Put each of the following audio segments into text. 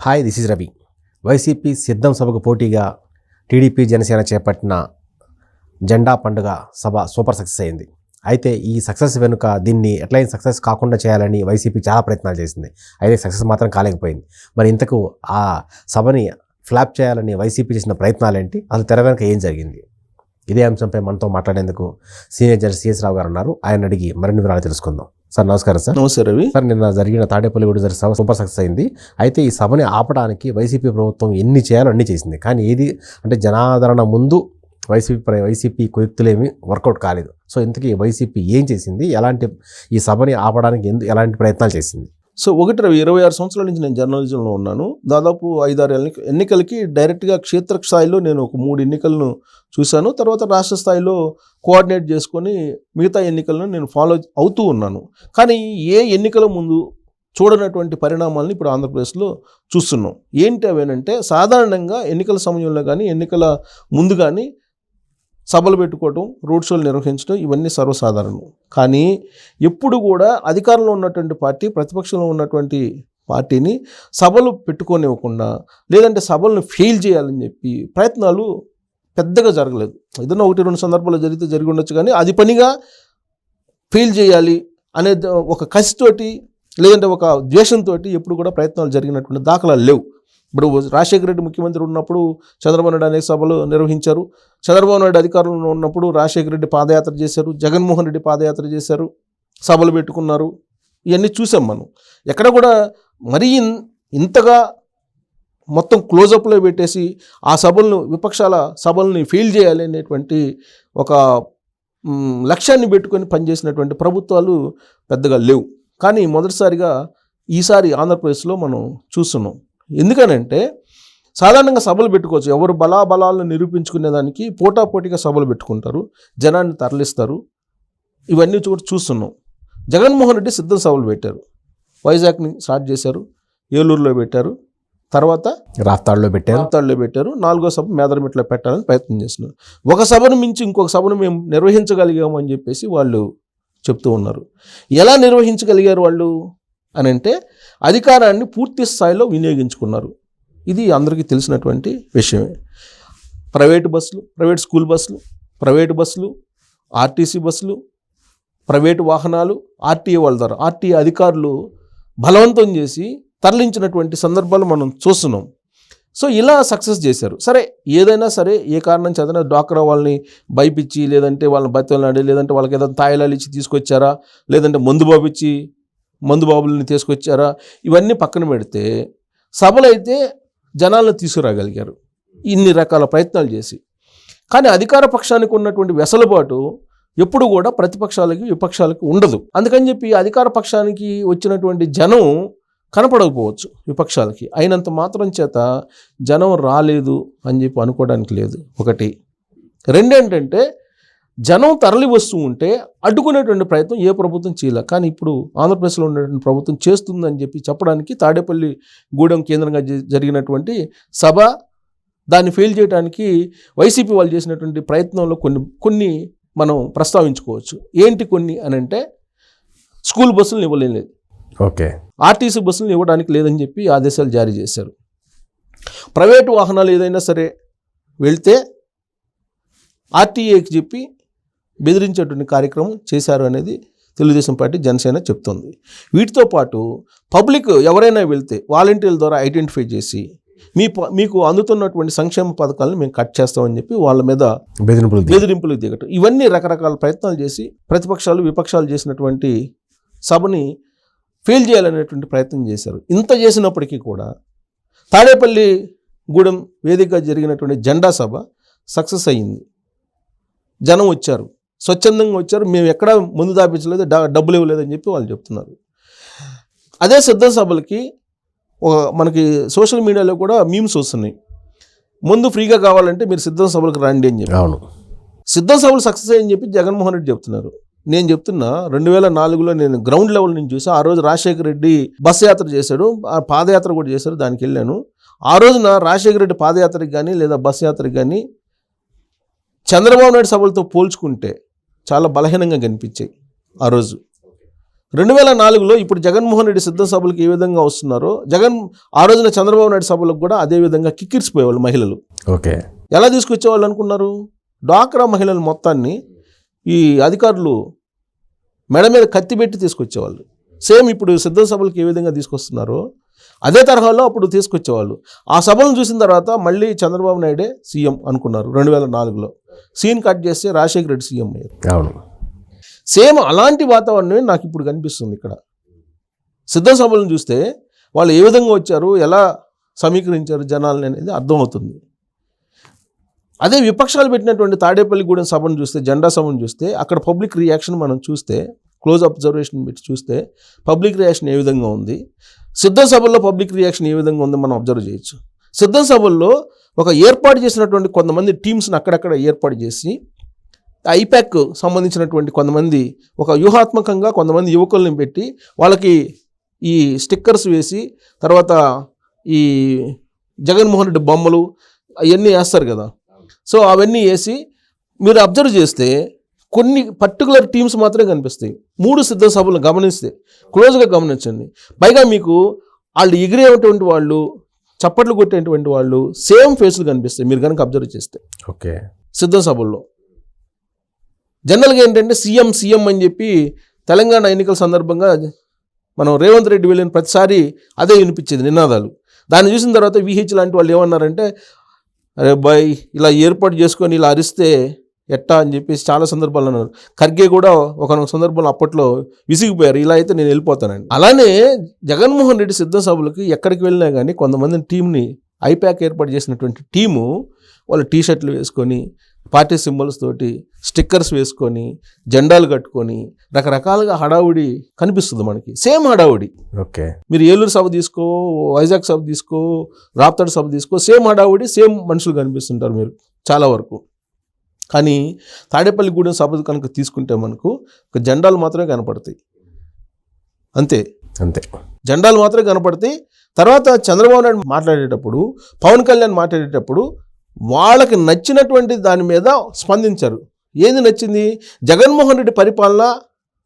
Hi, this is Ravi. YCP సిద్ధం సభకు పోటీగా టీడీపీ జనసేన చేపట్టిన జెండా పండుగ సభ సూపర్ సక్సెస్ అయింది. అయితే ఈ సక్సెస్ వెనుక దీన్ని ఎట్లయినా సక్సెస్ కాకుండా చేయాలని వైసీపీ చాలా ప్రయత్నాలు చేసింది. అయితే సక్సెస్ మాత్రం కాలేకపోయింది. మరి ఇంతకు ఆ సభని ఫ్లాప్ చేయాలని వైసీపీ చేసిన ప్రయత్నాలు ఏంటి, అసలు తెర వెనుక ఏం జరిగింది? ఇదే అంశంపై మనతో మాట్లాడేందుకు సీనియర్ జడ్జి సిఎస్ రావు గారు ఉన్నారు. ఆయన అడిగి మరిన్ని వివరాలు తెలుసుకుందాం. సార్ నమస్కారం. సార్ నమస్తే రవి. సార్, నిన్న జరిగిన తాడేపల్లిగూడ సభ సూపర్ సక్సెస్ అయింది. అయితే ఈ సభని ఆపడానికి వైసీపీ ప్రభుత్వం ఎన్ని చేయాలో అన్నీ చేసింది. కానీ ఏది అంటే జనాదరణ ముందు వైసీపీ కుయుక్తులేమి వర్కౌట్ కాలేదు. సో ఇంతకీ వైసీపీ ఏం చేసింది, ఈ సభని ఆపడానికి ఎలాంటి ప్రయత్నాలు చేసింది? సో ఒకటి రవి, 26 సంవత్సరాల నుంచి నేను జర్నలిజంలో ఉన్నాను. దాదాపు 5-6 ఎన్నికలకి డైరెక్ట్గా క్షేత్రస్థాయిలో నేను ఒక 3 ఎన్నికలను చూశాను. తర్వాత రాష్ట్ర స్థాయిలో కోఆర్డినేట్ చేసుకొని మిగతా ఎన్నికలను నేను ఫాలో అవుతూ ఉన్నాను. కానీ ఏ ఎన్నికల ముందు చూడనటువంటి పరిణామాలను ఇప్పుడు ఆంధ్రప్రదేశ్లో చూస్తున్నాం. ఏంటి అవేనంటే, సాధారణంగా ఎన్నికల సమయంలో కానీ ఎన్నికల ముందు కానీ సభలు పెట్టుకోవటం, రోడ్ షోలు నిర్వహించడం ఇవన్నీ సర్వసాధారణం. కానీ ఎప్పుడు కూడా అధికారంలో ఉన్నటువంటి పార్టీ ప్రతిపక్షంలో ఉన్నటువంటి పార్టీని సభలు పెట్టుకోనివ్వకుండా, లేదంటే సభలను ఫెయిల్ చేయాలని చెప్పి ప్రయత్నాలు పెద్దగా జరగలేదు. ఏదైనా 1-2 సందర్భాలు జరిగి ఉండొచ్చు, కానీ అది పనిగా ఫెయిల్ చేయాలి అనే ఒక కసితోటి, లేదంటే ఒక ద్వేషంతో ఎప్పుడు కూడా ప్రయత్నాలు జరిగినటువంటి దాఖలాలు లేవు. ఇప్పుడు రాజశేఖర రెడ్డి ముఖ్యమంత్రి ఉన్నప్పుడు చంద్రబాబు నాయుడు అనేక సభలు నిర్వహించారు. చంద్రబాబు నాయుడు అధికారంలో ఉన్నప్పుడు రాజశేఖర రెడ్డి పాదయాత్ర చేశారు, జగన్మోహన్ రెడ్డి పాదయాత్ర చేశారు, సభలు పెట్టుకున్నారు. ఇవన్నీ చూసాం మనం. ఎక్కడ కూడా మరీ ఇంతగా మొత్తం క్లోజప్లో పెట్టేసి ఆ విపక్షాల సభల్ని ఫెయిల్ చేయాలి అనేటువంటి ఒక లక్ష్యాన్ని పెట్టుకొని పనిచేసినటువంటి ప్రభుత్వాలు పెద్దగా లేవు. కానీ మొదటిసారిగా ఈసారి ఆంధ్రప్రదేశ్లో మనం చూస్తున్నాం. ఎందుకనంటే, సాధారణంగా సభలు పెట్టుకోవచ్చు, ఎవరు బలాలను నిరూపించుకునేదానికి పోటాపోటీగా సభలు పెట్టుకుంటారు, జనాన్ని తరలిస్తారు. ఇవన్నీ చూస్తున్నాం. జగన్మోహన్ రెడ్డి సిద్ధం సభలు పెట్టారు. వైజాగ్ని స్టార్ట్ చేశారు, ఏలూరులో పెట్టారు, తర్వాత రాప్తాడులో పెట్టారు. 4వ సభ మేదరమిట్లో పెట్టాలని ప్రయత్నం చేస్తున్నారు. ఒక సభను మించి ఇంకొక సభను మేము నిర్వహించగలిగాము అని చెప్పేసి వాళ్ళు చెప్తూ ఉన్నారు. ఎలా నిర్వహించగలిగారు వాళ్ళు అని అంటే, అధికారాన్ని పూర్తి స్థాయిలో వినియోగించుకున్నారు. ఇది అందరికీ తెలిసినటువంటి విషయమే. ప్రైవేటు బస్సులు, ప్రైవేట్ స్కూల్ బస్సులు, ప్రైవేటు బస్సులు, ఆర్టీసీ బస్సులు, ప్రైవేటు వాహనాలు, ఆర్టీఏ వాళ్ళ ద్వారా ఆర్టీఏ అధికారులు బలవంతం చేసి తరలించినటువంటి సందర్భాలు మనం చూస్తున్నాం. సో ఇలా సక్సెస్ చేశారు. సరే, ఏదైనా సరే, ఏ కారణం చేతనా డ్వాక్రా వాళ్ళని భయపించి, లేదంటే వాళ్ళని బతిలాడి, లేదంటే వాళ్ళకి ఏదైనా తాయిలాలు ఇచ్చి తీసుకొచ్చారా, లేదంటే మందు బాబుల్ని తీసుకొచ్చారా, ఇవన్నీ పక్కన పెడితే సభలు అయితే జనాలను తీసుకురాగలిగారు ఇన్ని రకాల ప్రయత్నాలు చేసి. కానీ అధికార పక్షానికి ఉన్నటువంటి వెసలుబాటు ఎప్పుడు కూడా ప్రతిపక్షాలకి విపక్షాలకి ఉండదు. అందుకని చెప్పి అధికార పక్షానికి వచ్చినటువంటి జనం కనపడకపోవచ్చు, విపక్షాలకి అయినంత మాత్రం చేత జనం రాలేదు అని చెప్పి అనుకోవడానికి లేదు. ఒకటి. రెండేంటంటే, జనం తరలి వస్తూ ఉంటే అడ్డుకునేటువంటి ప్రయత్నం ఏ ప్రభుత్వం చేయలే. కానీ ఇప్పుడు ఆంధ్రప్రదేశ్లో ఉన్నటువంటి ప్రభుత్వం చేస్తుందని చెప్పి చెప్పడానికి తాడేపల్లిగూడెం కేంద్రంగా జరిగినటువంటి సభ, దాన్ని ఫెయిల్ చేయడానికి వైసీపీ వాళ్ళు చేసినటువంటి ప్రయత్నంలో కొన్ని మనం ప్రస్తావించుకోవచ్చు. ఏంటి కొన్ని అని అంటే, స్కూల్ బస్సులను ఇవ్వలేదు, ఓకే, ఆర్టీసీ బస్సులను ఇవ్వడానికి లేదని చెప్పి ఆదేశాలు జారీ చేశారు. ప్రైవేటు వాహనాలు ఏదైనా సరే వెళ్తే ఆర్టీఏకి చెప్పి బెదిరించేటువంటి కార్యక్రమం చేశారు అనేది తెలుగుదేశం పార్టీ, జనసేన చెప్తుంది. వీటితో పాటు పబ్లిక్ ఎవరైనా వెళ్తే వాలంటీర్ల ద్వారా ఐడెంటిఫై చేసి మీకు అందుతున్నటువంటి సంక్షేమ పథకాలను మేము కట్ చేస్తామని చెప్పి వాళ్ళ మీద బెదిరింపులు దిగటం, ఇవన్నీ రకరకాల ప్రయత్నాలు చేసి ప్రతిపక్షాలు విపక్షాలు చేసినటువంటి సభని ఫెయిల్ చేయాలనేటువంటి ప్రయత్నం చేశారు. ఇంత చేసినప్పటికీ కూడా తాడేపల్లిగూడెం వేదికగా జరిగినటువంటి జెండా సభ సక్సెస్ అయ్యింది. జనం వచ్చారు, స్వచ్ఛందంగా వచ్చారు. మేము ఎక్కడా ముందు దాపించలేదు, డబ్బులు ఇవ్వలేదని చెప్పి వాళ్ళు చెప్తున్నారు. అదే సిద్ధం సభలకి మనకి సోషల్ మీడియాలో కూడా మీమ్స్ వస్తున్నాయి. ముందు ఫ్రీగా కావాలంటే మీరు సిద్ధం సభలకు రండి అని చెప్పి. అవును, సిద్ధం సభలు సక్సెస్ అయ్యని చెప్పి జగన్మోహన్ రెడ్డి చెప్తున్నారు. నేను చెప్తున్నా, 2004లో నేను గ్రౌండ్ లెవెల్ నుంచి చూసి, ఆ రోజు రాజశేఖర రెడ్డి బస్సు యాత్ర చేశాడు, ఆ పాదయాత్ర కూడా చేశారు, దానికి వెళ్ళాను. ఆ రోజున రాజశేఖర రెడ్డి పాదయాత్రకి కానీ లేదా బస్సు యాత్రకి కానీ చంద్రబాబు నాయుడు సభలతో పోల్చుకుంటే చాలా బలహీనంగా కనిపించాయి ఆ రోజు. 2004లో ఇప్పుడు జగన్మోహన్ రెడ్డి సిద్ధం సభలకు ఏ విధంగా వస్తున్నారో ఆ రోజున చంద్రబాబు నాయుడు సభలకు కూడా అదే విధంగా కిక్కిరిసిపోయేవాళ్ళు మహిళలు. ఓకే. ఎలా తీసుకొచ్చేవాళ్ళు అనుకున్నారు? డ్వాక్రా మహిళల మొత్తాన్ని ఈ అధికారులు మెడ మీద కత్తి పెట్టి తీసుకొచ్చేవాళ్ళు. సేమ్ ఇప్పుడు సిద్ధం సభలకు ఏ విధంగా తీసుకొస్తున్నారో అదే తరహాలో అప్పుడు తీసుకొచ్చేవాళ్ళు. ఆ సభలను చూసిన తర్వాత మళ్ళీ చంద్రబాబు నాయుడే సీఎం అనుకున్నారు 2004లో. సీన్ కట్ చేస్తే రాజశేఖర రెడ్డి సీఎం అయ్యారు. అవును. సేమ్ అలాంటి వాతావరణమే నాకు ఇప్పుడు కనిపిస్తుంది ఇక్కడ. సిద్ధం సభలను చూస్తే వాళ్ళు ఏ విధంగా వచ్చారు, ఎలా సమీకరించారు జనాలని అనేది అర్థమవుతుంది. అదే విపక్షాలు పెట్టినటువంటి తాడేపల్లిగూడెం సభను చూస్తే, జెండా సభను చూస్తే అక్కడ పబ్లిక్ రియాక్షన్ మనం చూస్తే, క్లోజ్ అబ్జర్వేషన్ పెట్టి చూస్తే పబ్లిక్ రియాక్షన్ ఏ విధంగా ఉంది, సిద్ధం సభల్లో పబ్లిక్ రియాక్షన్ ఏ విధంగా ఉందో మనం అబ్జర్వ్ చేయొచ్చు. సిద్ధం సభల్లో ఒక ఏర్పాటు చేసినటువంటి కొంతమంది టీమ్స్ని అక్కడక్కడ ఏర్పాటు చేసి ఐపాక్ సంబంధించినటువంటి కొంతమంది ఒక వ్యూహాత్మకంగా కొంతమంది యువకుల్ని పెట్టి వాళ్ళకి ఈ స్టిక్కర్స్ వేసి తర్వాత ఈ జగన్మోహన్ రెడ్డి బొమ్మలు అవన్నీ వేస్తారు కదా. సో అవన్నీ వేసి మీరు అబ్జర్వ్ చేస్తే కొన్ని పర్టికులర్ టీమ్స్ మాత్రమే కనిపిస్తాయి. 3 సిద్ధ సభలు గమనిస్తే క్లోజ్గా గమనించండి. పైగా మీకు వాళ్ళు ఎగిరేటువంటి వాళ్ళు, చప్పట్లు కొట్టేటువంటి వాళ్ళు సేమ్ ఫేస్లు కనిపిస్తాయి మీరు కనుక అబ్జర్వ్ చేస్తే. ఓకే. సిద్ధ సభల్లో జనరల్గా ఏంటంటే సీఎం అని చెప్పి తెలంగాణ ఎన్నికల సందర్భంగా మనం రేవంత్ రెడ్డి వెళ్ళిన ప్రతిసారి అదే వినిపించేది నినాదాలు. దాన్ని చూసిన తర్వాత విహెచ్ లాంటి వాళ్ళు ఏమన్నారంటే, అరే బాయ్ ఇలా ఏర్పాటు చేసుకొని ఇలా అరిస్తే ఎట్టా అని చెప్పేసి చాలా సందర్భాలు అన్నారు. ఖర్గే కూడా ఒక సందర్భంలో అప్పట్లో విసిగిపోయారు, ఇలా అయితే నేను వెళ్ళిపోతానండి. అలానే జగన్మోహన్ రెడ్డి సిద్ధ సభలకి ఎక్కడికి వెళ్ళినా కానీ కొంతమంది టీంని ఐపాక్ ఏర్పాటు చేసినటువంటి టీము వాళ్ళు టీషర్ట్లు వేసుకొని పార్టీ సింబల్స్ తోటి స్టిక్కర్స్ వేసుకొని జెండాలు కట్టుకొని రకరకాలుగా హడావుడి కనిపిస్తుంది మనకి. సేమ్ హడావుడి. ఓకే. మీరు ఏలూరు సభ తీసుకో, వైజాగ్ సభ తీసుకో, రాప్తాడు సభ తీసుకో, సేమ్ హడావుడి, సేమ్ మనుషులు కనిపిస్తుంటారు మీరు చాలా వరకు. కానీ తాడేపల్లిగూడెం సభ కనుక తీసుకుంటే మనకు ఒక జెండాలు మాత్రమే కనపడతాయి. అంతే జెండాలు మాత్రమే కనపడతాయి. తర్వాత చంద్రబాబు నాయుడు మాట్లాడేటప్పుడు, పవన్ కళ్యాణ్ మాట్లాడేటప్పుడు వాళ్ళకి నచ్చినటువంటి దాని మీద స్పందించారు. ఏది నచ్చింది? జగన్మోహన్ రెడ్డి పరిపాలన,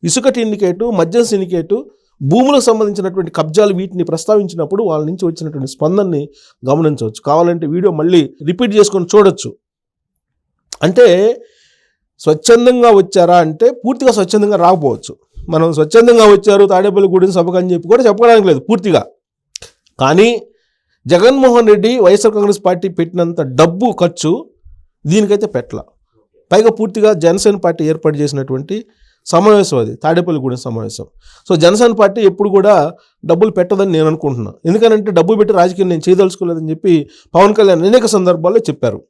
ఇసుక సిండికేటు, మద్యం సిండికేటు, భూములకు సంబంధించినటువంటి కబ్జాలు, వీటిని ప్రస్తావించినప్పుడు వాళ్ళ నుంచి వచ్చినటువంటి స్పందనని గమనించవచ్చు. కావాలంటే వీడియో మళ్ళీ రిపీట్ చేసుకొని చూడొచ్చు. అంటే స్వచ్ఛందంగా వచ్చారా అంటే పూర్తిగా స్వచ్ఛందంగా రాకపోవచ్చు. మనం స్వచ్ఛందంగా వచ్చారు తాడేపల్లిగూడెం సభకు అని చెప్పి కూడా చెప్పడానికి లేదు పూర్తిగా. కానీ జగన్మోహన్ రెడ్డి వైఎస్ఆర్ కాంగ్రెస్ పార్టీ పెట్టినంత డబ్బు ఖర్చు దీనికైతే పెట్టల. పైగా పూర్తిగా జనసేన పార్టీ ఏర్పాటు చేసినటువంటి సమావేశం అది, తాడేపల్లిగూడెం సమావేశం. సో జనసేన పార్టీ ఎప్పుడు కూడా డబ్బులు పెట్టదని నేను అనుకుంటున్నాను. ఎందుకంటే డబ్బు పెట్టి రాజకీయం నేను చేయదలుచుకోలేదని చెప్పి పవన్ కళ్యాణ్ అనేక సందర్భాల్లో చెప్పారు.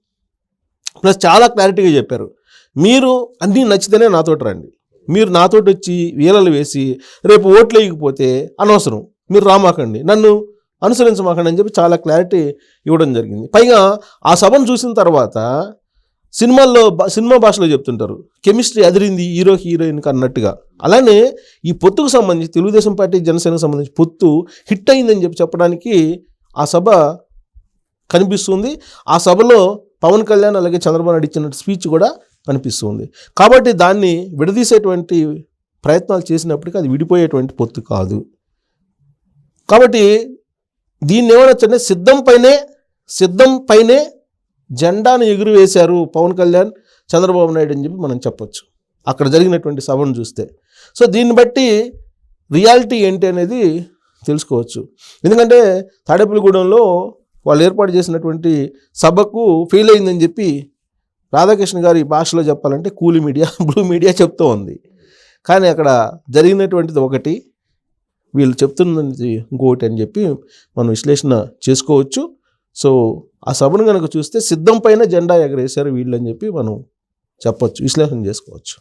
ప్లస్ చాలా క్లారిటీగా చెప్పారు, మీరు అన్నీ నచ్చితేనే నాతోటి రండి, మీరు నాతోటి వచ్చి వీలలు వేసి రేపు ఓట్లు వేయకపోతే అనవసరం, మీరు రామాకండి, నన్ను అనుసరించమాకండి అని చెప్పి చాలా క్లారిటీ ఇవ్వడం జరిగింది. పైగా ఆ సభను చూసిన తర్వాత సినిమా భాషలో చెప్తుంటారు, కెమిస్ట్రీ అదిరింది హీరోయిన్కి అన్నట్టుగా. అలానే ఈ పొత్తుకు సంబంధించి తెలుగుదేశం పార్టీ జనసేనకు సంబంధించి పొత్తు హిట్ అయిందని చెప్పడానికి ఆ సభ కనిపిస్తుంది. ఆ సభలో పవన్ కళ్యాణ్ అలాగే చంద్రబాబు నాయుడు ఇచ్చిన స్పీచ్ కూడా కనిపిస్తుంది. కాబట్టి దాన్ని విడదీసేటువంటి ప్రయత్నాలు చేసినప్పటికీ అది విడిపోయేటువంటి పొత్తు కాదు. కాబట్టి దీన్ని ఏమనొచ్చంటే సిద్ధం పైనే జెండాను ఎగురవేశారు పవన్ కళ్యాణ్, చంద్రబాబు నాయుడు అని చెప్పి మనం చెప్పొచ్చు అక్కడ జరిగినటువంటి సభను చూస్తే. సో దీన్ని బట్టి రియాలిటీ ఏంటి అనేది తెలుసుకోవచ్చు. ఎందుకంటే తాడేపల్లిగూడెంలో వాళ్ళు ఏర్పాటు చేసినటువంటి సభకు ఫెయిల్ అయిందని చెప్పి రాధాకృష్ణ గారి భాషలో చెప్పాలంటే కూలి మీడియా, బ్లూ మీడియా చెప్తూ ఉంది. కానీ అక్కడ జరిగినటువంటిది ఒకటి, వీళ్ళు చెప్తున్నది ఇంకొకటి అని చెప్పి మనం విశ్లేషణ చేసుకోవచ్చు. సో ఆ సభను కనుక చూస్తే సిద్ధం పైన జెండా ఎగరేశారు వీళ్ళు అని చెప్పి మనం చెప్పొచ్చు, విశ్లేషణ చేసుకోవచ్చు.